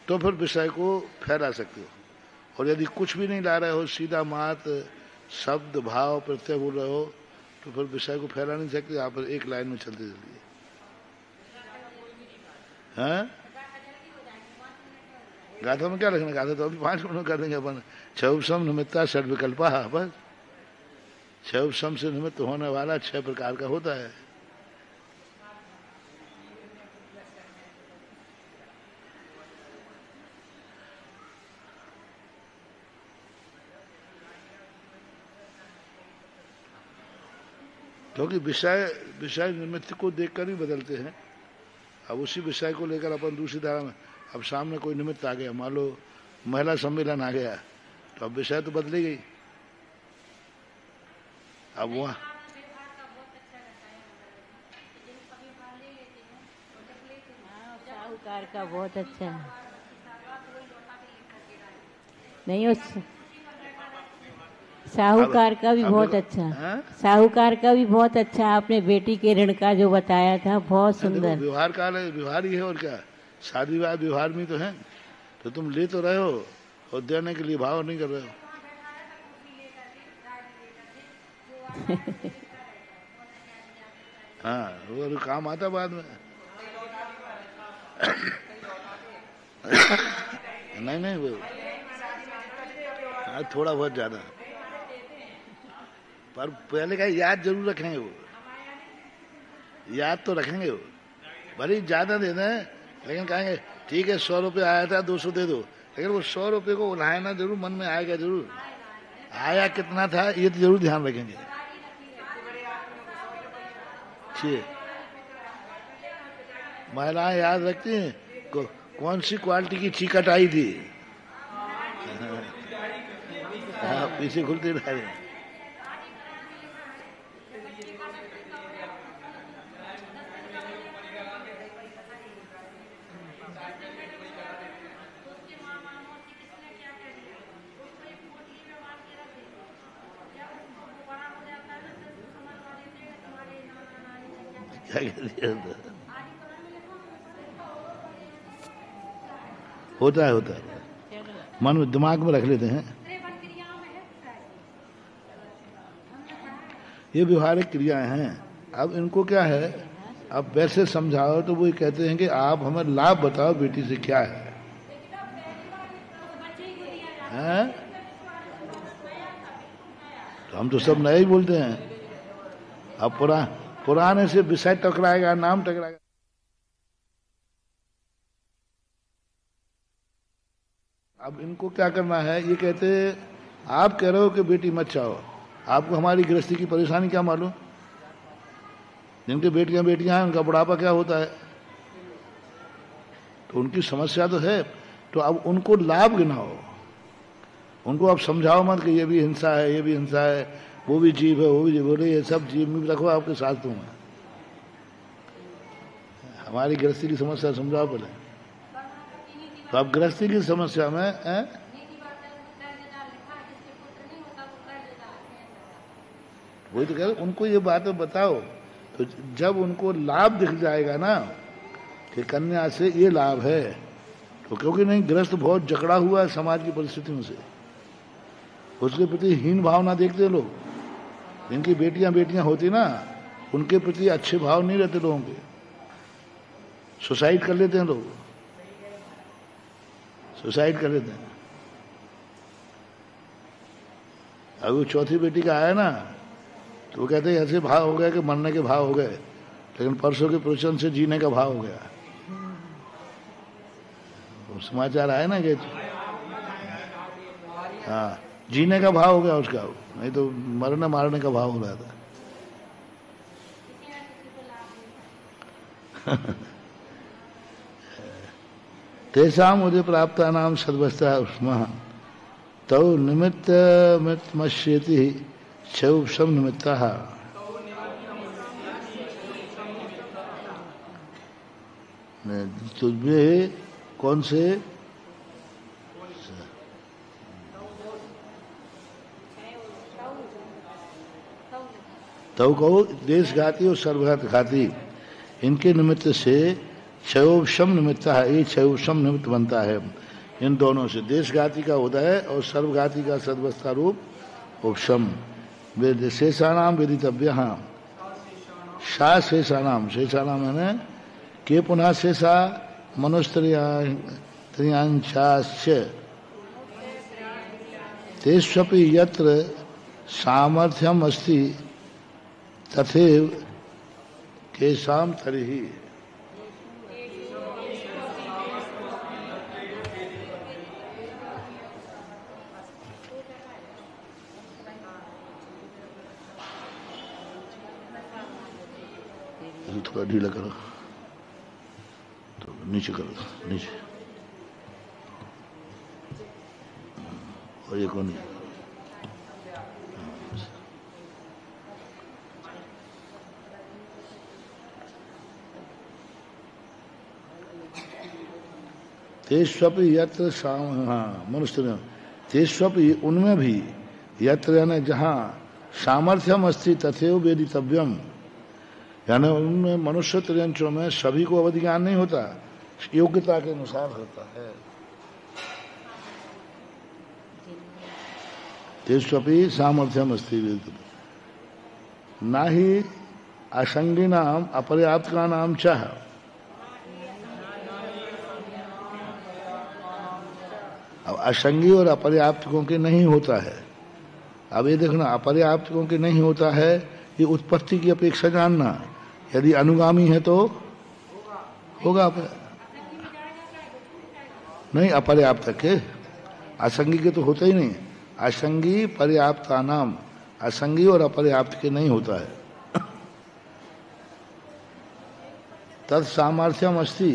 तो फिर विषय को फैला सकते हो। और यदि कुछ भी नहीं ला रहे हो, सीधा मात शब्द भाव प्रत्यय बोल रहे हो, तो फिर विषय को फैला नहीं सकते, आप एक लाइन में चलते चलिए। हाँ, गाथा में क्या लिखना, गाथा तो अभी 5 मिनट कर देंगे अपन। क्षौभसम निमित्ता षड विकल्पा, बस क्षौभसम से निमित्त होने वाला 6 प्रकार का होता है। क्योंकि विषय निमित्त को देखकर ही बदलते हैं। अब उसी विषय को लेकर अपन दूसरी धारा में, अब सामने कोई निमित्त आ गया, मान लो महिला सम्मेलन आ गया, तो अब विषय तो बदली गई। अब वहाँ साहूकार का बहुत अच्छा है, नहीं उस साहूकार का भी बहुत अच्छा, साहूकार का भी बहुत अच्छा। आपने बेटी के ऋण का जो बताया था बहुत सुंदर। व्यवहार काल है, व्यवहार ही है और क्या, शादी विवाह व्यवहार में तो है। तो तुम ले तो रहे हो और देने के लिए भाव नहीं कर रहे हो। हाँ, वो काम आता बाद में। नहीं वो थोड़ा बहुत ज्यादा, पर पहले का याद जरूर रखेंगे, वो याद तो रखेंगे। वो भले ज्यादा दे दें, लेकिन कहेंगे ठीक है 100 रुपये आया था 200 दे दो, लेकिन वो 100 रुपये को उलायना जरूर मन में आएगा, जरूर आया कितना था ये तो जरूर ध्यान रखेंगे। ठीक, महिलाएं याद रखती हैं कौन सी क्वालिटी की चिकट आई थी। हाँ, पीछे खुलते रहे। होता है मन में, दिमाग में रख लेते हैं। ये व्यवहारिक क्रियाएं हैं। अब इनको क्या है, अब वैसे समझाओ तो वो कहते हैं कि आप हमें लाभ बताओ बेटी से क्या है, हैं? तो हम तो सब नए ही बोलते हैं। अब पुराने से विषय टकराएगा, नाम टकराएगा। अब इनको क्या करना है, ये कहते आप कह रहे हो कि बेटी मत चाहो, आपको हमारी गृहस्थी की परेशानी क्या मालूम। जिनके बेटियां हैं उनका बुढ़ापा क्या होता है, तो उनकी समस्या तो है। तो अब उनको लाभ गिनाओ, उनको आप समझाओ मत कि ये भी हिंसा है, ये भी हिंसा है, वो भी जीव है, वो भी जीव, बोले ये सब जीव में रखो आपके साथ में। हमारी गृहस्थी की समस्या समझाओ पहले। तो अब गृहस्थी की समस्या में वही तो कह रहे, उनको ये बातें बताओ। तो जब उनको लाभ दिख जाएगा ना कि कन्या से ये लाभ है, तो क्योंकि नहीं गृहस्थ बहुत जकड़ा हुआ है समाज की परिस्थितियों से, उसके प्रति हीन भावना देखते लोग। जिनकी बेटियां होती ना, उनके प्रति अच्छे भाव नहीं रहते लोगों के, सुसाइड कर लेते हैं लोग, सुसाइड कर लेते हैं। अब वो चौथी बेटी का आया ना, तो वो कहते हैं ऐसे भाव हो गए कि मरने के भाव हो गए, लेकिन परसों के प्रवचन से जीने का भाव हो गया। तो समाचार आया ना कि हाँ, जीने का भाव हो गया उसका, नहीं तो मरने मारने का भाव हो रहा था। तेषाम उदय प्राप्ता नाम सद्वस्ता उष्मा तौ निमित्त मश्येति क्षौभसम निमित्ता। तुझमें कौन से तव कहो देश घाती और सर्वघात घाती, इनके निमित्त से क्षयोभसम निमित्त है। ये क्षयोभसम निमित्त बनता है इन दोनों से, देशघाती का उदय और सर्वघाती का सद्वस्था रूप उपशम। वेद शेषाणाम वेदितव्य। हाँ, सा शेषाणाम, शेषाणाम मैंने के पुनः शेषा मनुस्त्रियांशाश्च तेष्वपि यत्र सामर्थ्यम अस्ति तथैव केषाम तर्हि। थोड़ा ढीला करो, तो नीचे करो, नीचे, और ये कौन है? तेष्वपि यत्र हाँ मनुष्य तेष्वपि उनमें भी यत्र यानी जहाँ सामर्थ्यम अस्ति तथैव वेदितव्यम, यानी उनमें मनुष्य त्रियंचों में सभी को अवधि ज्ञान नहीं होता, योग्यता के अनुसार होता है। तेष्वपि सामर्थ्यम अस्ति ना ही असंगी नाम अपर्याप्त का नाम चाह। अब असंगी और अपर्याप्तकों के नहीं होता है। अब ये देखना, अपर्याप्तकों के नहीं होता है, ये उत्पत्ति की अपेक्षा जानना। यदि अनुगामी है तो होगा, नहीं अपर्याप्त के, असंगी के तो होता ही नहीं। असंगी पर्याप्ता नाम, असंगी और अपर्याप्त के नहीं होता है। तत् सामर्थ्यम अस्ति,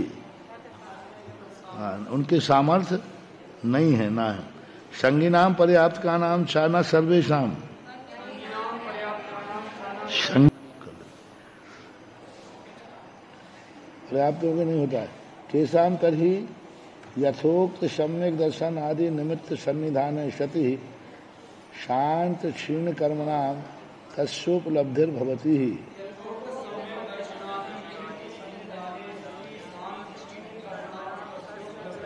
उनके सामर्थ्य नहीं है, ना है। संगी नाम पर्याप्त का नाम चाना सर्वेशम, पर्याप्त के नहीं होता है। केशाम तरही यथोक्त सम्यक दर्शन आदि निमित्त सन्निधान सति शांत क्षीण कर्मणाम तस्योपलब्धिर्भवति ही।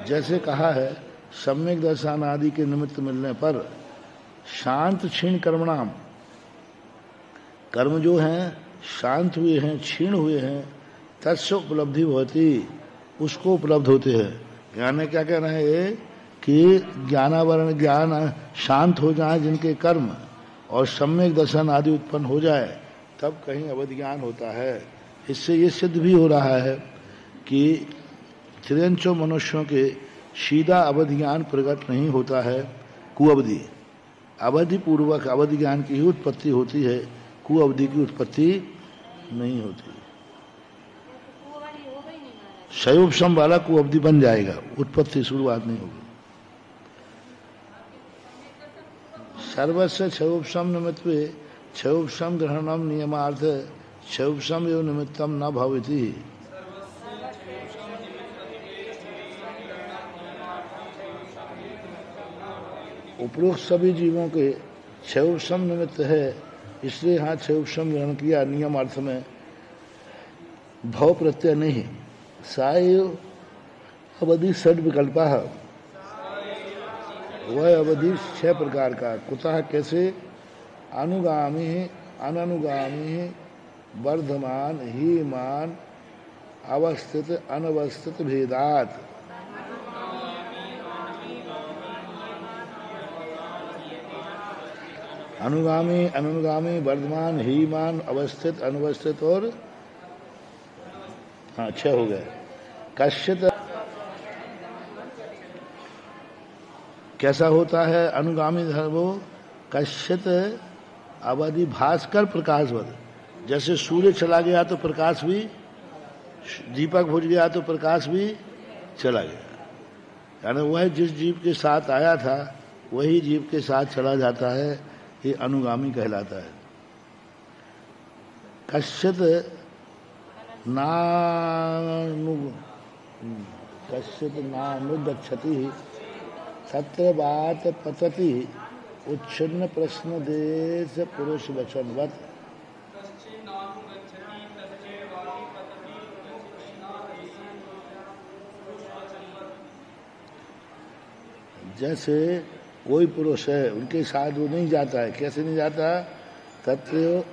जैसे कहा है, सम्यक दर्शन आदि के निमित्त मिलने पर शांत क्षीण कर्मणाम, कर्म जो हैं शांत हुए हैं, क्षीण हुए हैं, तस्य उपलब्धि होती, उसको उपलब्ध होते हैं। यानी क्या कह रहे हैं कि ज्ञानावरण ज्ञान शांत हो जाए जिनके कर्म, और सम्यक दर्शन आदि उत्पन्न हो जाए, तब कहीं अवधि ज्ञान होता है। इससे ये सिद्ध भी हो रहा है कि त्रियंचों मनुष्यों के सीधा अवधि ज्ञान प्रकट नहीं होता है, कुअवधि, अवधि पूर्वक अवधि ज्ञान की ही उत्पत्ति होती है, कुअवधि की उत्पत्ति नहीं होती। शयोपशम वाला कुअवधि बन जाएगा, उत्पत्ति शुरुआत नहीं होगी। सर्वस्व क्षयोपशम निमित्ते क्षयोपशम ग्रहणम नियमार्थ क्षयोपशम एवं निमित्तम न भवति। उपरोक्त सभी जीवों के क्षयोपशम निमित्त है, इसलिए यहाँ क्षयोपशम ग्रहण किया नियम अर्थ में, भव प्रत्यय नहीं। सायु अवधि षड विकल्पा, वह अवधि 6 प्रकार का। कुतः कैसे? अनुगामी अनुगामी वर्धमान हीमान अवस्थित अनवस्थित भेदात। अनुगामी अनुगामी वर्धमान हीमान अवस्थित अनवस्थित और 6 हो गए। कश्चित कैसा होता है अनुगामी धर्मो? कश्चित अवधि भास्कर प्रकाशवद, जैसे सूर्य चला गया तो प्रकाश भी, दीपक बुझ गया तो प्रकाश भी चला गया। यानी वह जिस जीव के साथ आया था वही जीव के साथ चला जाता है, ये अनुगामी कहलाता है। कश्चित नानुगच्छति तत्र बात पतति उच्छिन्न प्रश्न देश पुरुष वचनवत। जैसे कोई पुरुष है, उनके साथ वो नहीं जाता है। कैसे नहीं जाता? तत्र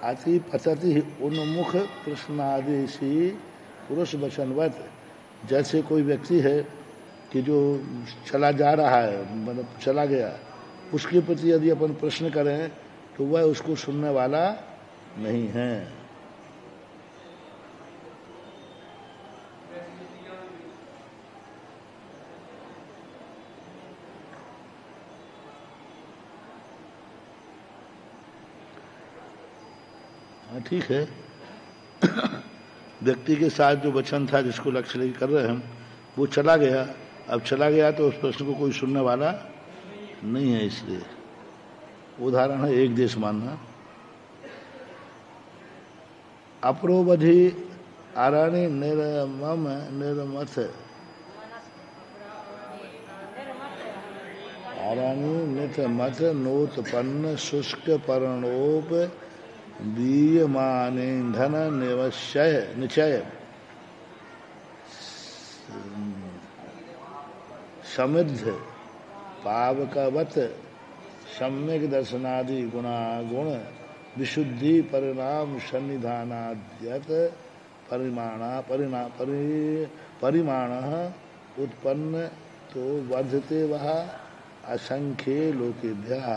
अति पतति उन्मुख कृष्णादेशी पुरुष वचनवत। जैसे कोई व्यक्ति है कि जो चला जा रहा है, मतलब चला गया, उसके प्रति यदि अपन प्रश्न करें तो वह उसको सुनने वाला नहीं है। हाँ ठीक है। व्यक्ति के साथ जो वचन था जिसको लक्ष्य लेकर कर रहे हैं हम, वो चला गया। अब चला गया तो उस प्रश्न को कोई सुनने वाला नहीं है, इसलिए उदाहरण है एक देश मानना। अप्रोवधि आराणी निर्मम निर्मथ, आराणी नितमथ नोत्पन्न शुष्क पर्णोप दीयमानेन्धन निचय समृद्ध पावकवत सम्यक दर्शनादि गुणागुण विशुद्धि परिणाम सन्निधानाद्यत परिमाण उत्पन्न तो वर्धते वह असंख्ये लोकेभ्यः।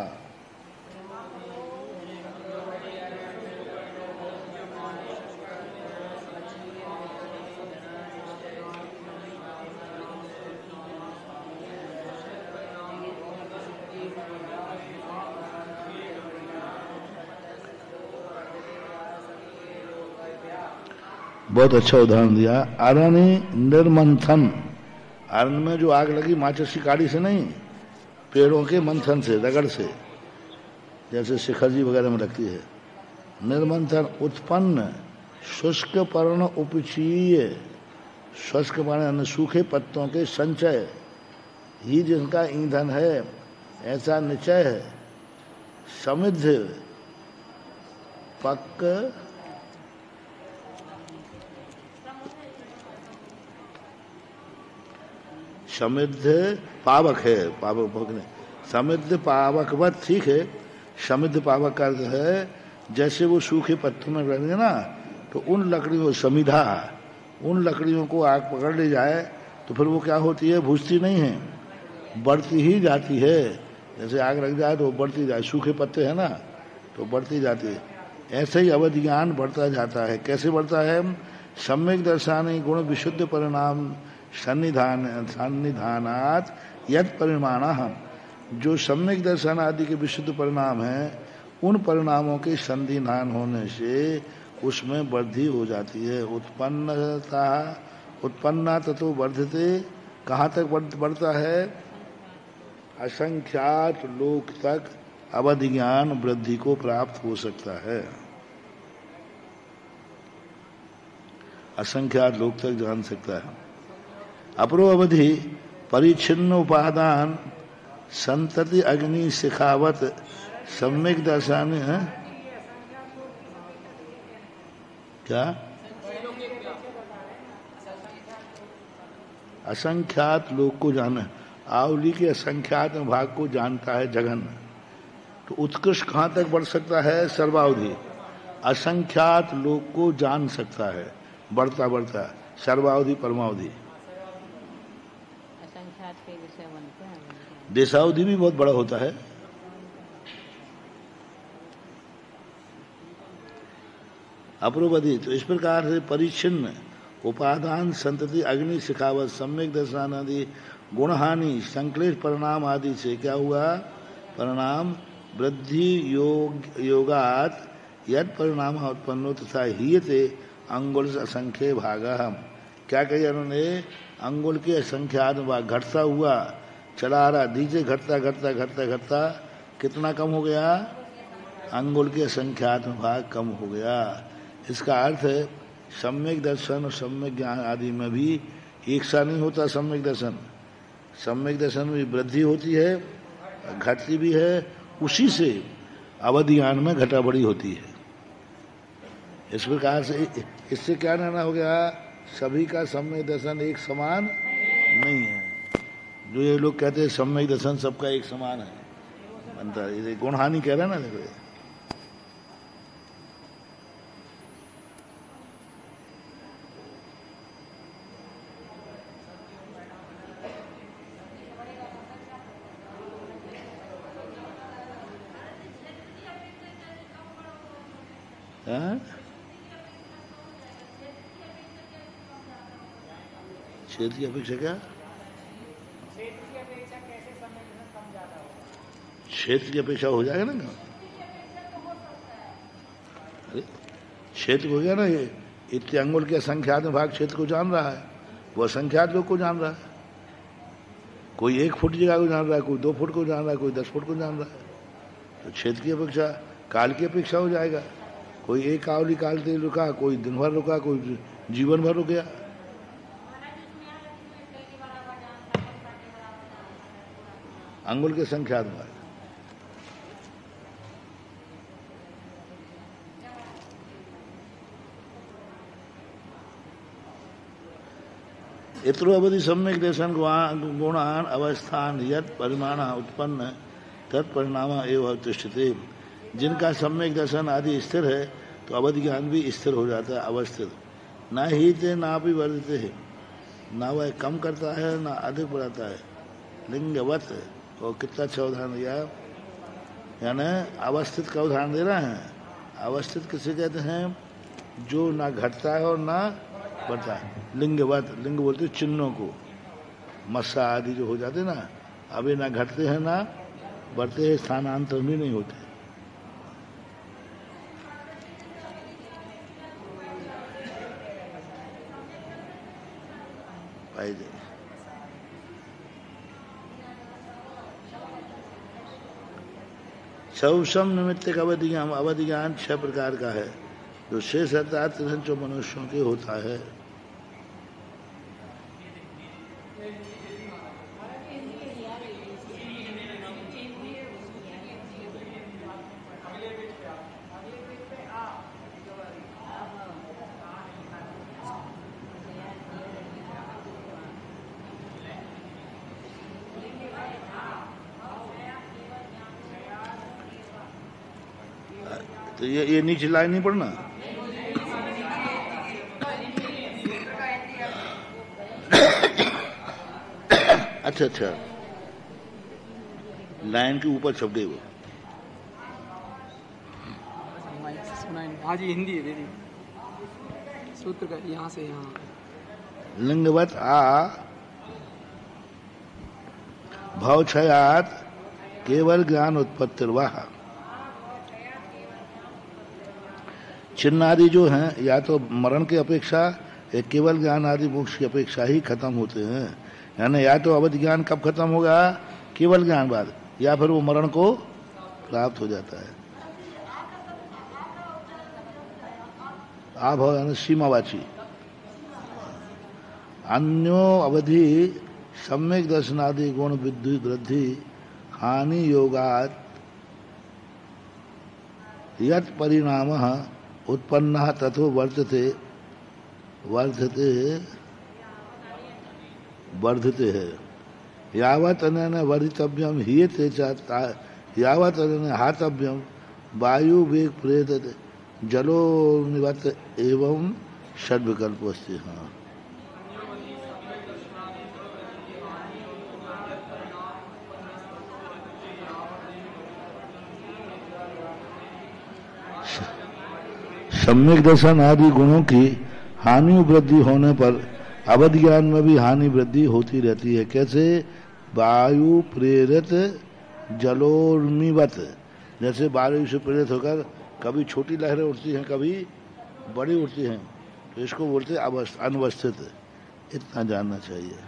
बहुत अच्छा उदाहरण दिया। अरण्य निर्मंथन, अरण्य में जो आग लगी माचिस की काड़ी से नहीं, पेड़ों के मंथन से, रगड़ से, जैसे शिखरजी वगैरह में लगती है। निर्मंथन उत्पन्न शुष्क पर्ण उपचीय, शुष्क पर्ण सूखे पत्तों के संचय ही जिनका ईंधन है, ऐसा निश्चय है। समृद्ध पक्क समृद्ध पावक है, पावक नहीं, समृद्ध पावकवत, ठीक है। समृद्ध पावक का अर्थ है जैसे वो सूखे पत्तों में रहेंगे ना, तो उन लकड़ियों समिधा, उन लकड़ियों को आग पकड़ ले जाए तो फिर वो क्या होती है, भूजती नहीं है, बढ़ती ही जाती है। जैसे आग लग जाए तो बढ़ती जाए, सूखे पत्ते हैं ना तो बढ़ती जाती है। ऐसे ही अवधि ज्ञान बढ़ता जाता है। कैसे बढ़ता है? सम्यक दर्शाने गुण विशुद्ध परिणाम सन्निधानात यद परिमाण, जो सम्यक दर्शन आदि के विशुद्ध परिणाम हैं, उन परिणामों के संधिधान होने से उसमें वृद्धि हो जाती है। उत्पन्ना ततो वर्धते, कहाँ तक बढ़ता है? असंख्यात लोक तक अवधि ज्ञान वृद्धि को प्राप्त हो सकता है। असंख्यात लोक तक जान सकता है। अपरो अवधि परिच्छिन्न उपादान संतति अग्नि शिखावत सम्यक दर्शन है। क्या? असंख्यात लोक को जाना, आवली के असंख्यात भाग को जानता है जगन, तो उत्कृष्ट कहाँ तक बढ़ सकता है? सर्वावधि। असंख्यात लोक को जान सकता है बढ़ता बढ़ता, सर्वावधि परमावधि। देशावधि भी बहुत बड़ा होता है। अप्रोवधि, तो इस प्रकार से परिच्छिन्न उपादान संतति अग्नि शिखावत सम्यक दर्शन आदि गुणहानि संक्लेश परिणाम आदि से क्या हुआ? परिणाम वृद्धि योगात यद परिणाम उत्पन्नो तथा हीयते अंगुल असंख्य भाग। क्या कहिए उन्होंने? अंगुल के असंख्यात भाग, घटता हुआ चला आ रहा, नीचे घटता घटता घटता घटता कितना कम हो गया? अंगुल के असंख्यात भाग कम हो गया। इसका अर्थ है सम्यक दर्शन और सम्यक ज्ञान आदि में भी एक सा नहीं होता। सम्यक दर्शन, सम्यक दर्शन में वृद्धि होती है, घटती भी है, उसी से अवधि ज्ञान में घटा बढ़ी होती है। इस प्रकार से इससे क्या कहना हो गया? सभी का सम्यक दर्शन एक समान नहीं है। जो ये लोग कहते हैं सम्यक दर्शन सबका एक समान है, बनता है, ये गुणहानि कह रहे हैं ना। देखो हाँ? क्षेत्र की अपेक्षा क्या? क्षेत्र की अपेक्षा हो जाएगा ना? अरे क्षेत्र हो गया ना, ये इतने अंगुल के संख्यात में भाग क्षेत्र को जान रहा है, वो संख्यात लोग को जान रहा है। कोई 1 फुट जगह को जान रहा है, कोई 2 फुट को जान रहा है, कोई 10 फुट को जान रहा है। तो क्षेत्र की अपेक्षा काल की अपेक्षा हो जाएगा। कोई एक कावली काल से रुका, कोई दिन भर रुका, कोई जीवन भर रुक गया। अंगुल के संख्यात में इतरो अवधि सम्यक दर्शन गुणान अवस्थान यद परिमाण उत्पन्न तत्परिणाम एवं तिष्ठते। जिनका सम्यक दर्शन आदि स्थिर है तो अवधि ज्ञान भी स्थिर हो जाता है, अवस्थित। ना ही थे ना भी वर्धते है, ना वह कम करता है ना अधिक बढ़ाता है। लिंगवत, और कितना अच्छा उदाहरण दिया, यानी अवस्थित का उदाहरण दे रहे हैं। अवस्थित किसे कहते हैं? जो ना घटता है और ना बढ़ता है। लिंगवत, लिंग बोलते चिन्हों को, मस्सा आदि जो हो जाते ना, अभी ना घटते हैं ना बढ़ते हैं, स्थानांतर भी नहीं होते। सौसम निमित्त अवधि ज्ञान 6 प्रकार का है, जो शेष अर्थात जो मनुष्यों के होता है। तो ये नीचे लाइन नहीं पढ़ना। अच्छा अच्छा, लाइन के ऊपर छप गई वो। हाँ जी, हिंदी है दीदी, सूत्र का यहाँ से यहाँ। लिंगवत आ भवक्षयात केवल ज्ञान उत्पत्तिर्वाह। चिन्ह आदि जो हैं या तो मरण की अपेक्षा या केवल ज्ञान आदि मोक्ष की अपेक्षा ही खत्म होते हैं। यानी या तो अवधि ज्ञान कब खत्म होगा? केवल ज्ञान बाद, या फिर वो मरण को प्राप्त हो जाता है। आभव यानी सीमावाची। अन्यो अवधि सम्यक दर्शनादि गुण विद्धि वृद्धि हानि योगात यत् परिणाम उत्पन्न तथो वर्धते है। यावत अनेन वर्धितव्यम हीयते चाता, यावत अनेन हातव्यम वायु वेग प्रेत जलो निवत एवं षड विकल्प अस्ति। हाँ, सम्यक दर्शन आदि गुणों की हानि वृद्धि होने पर अवधि ज्ञान में भी हानि वृद्धि होती रहती है। कैसे? वायु प्रेरित जलोर्मिवत, जैसे वायु से प्रेरित होकर कभी छोटी लहरें उठती हैं, कभी बड़ी उठती हैं, तो इसको बोलते हैं अनवस्थित। इतना जानना चाहिए।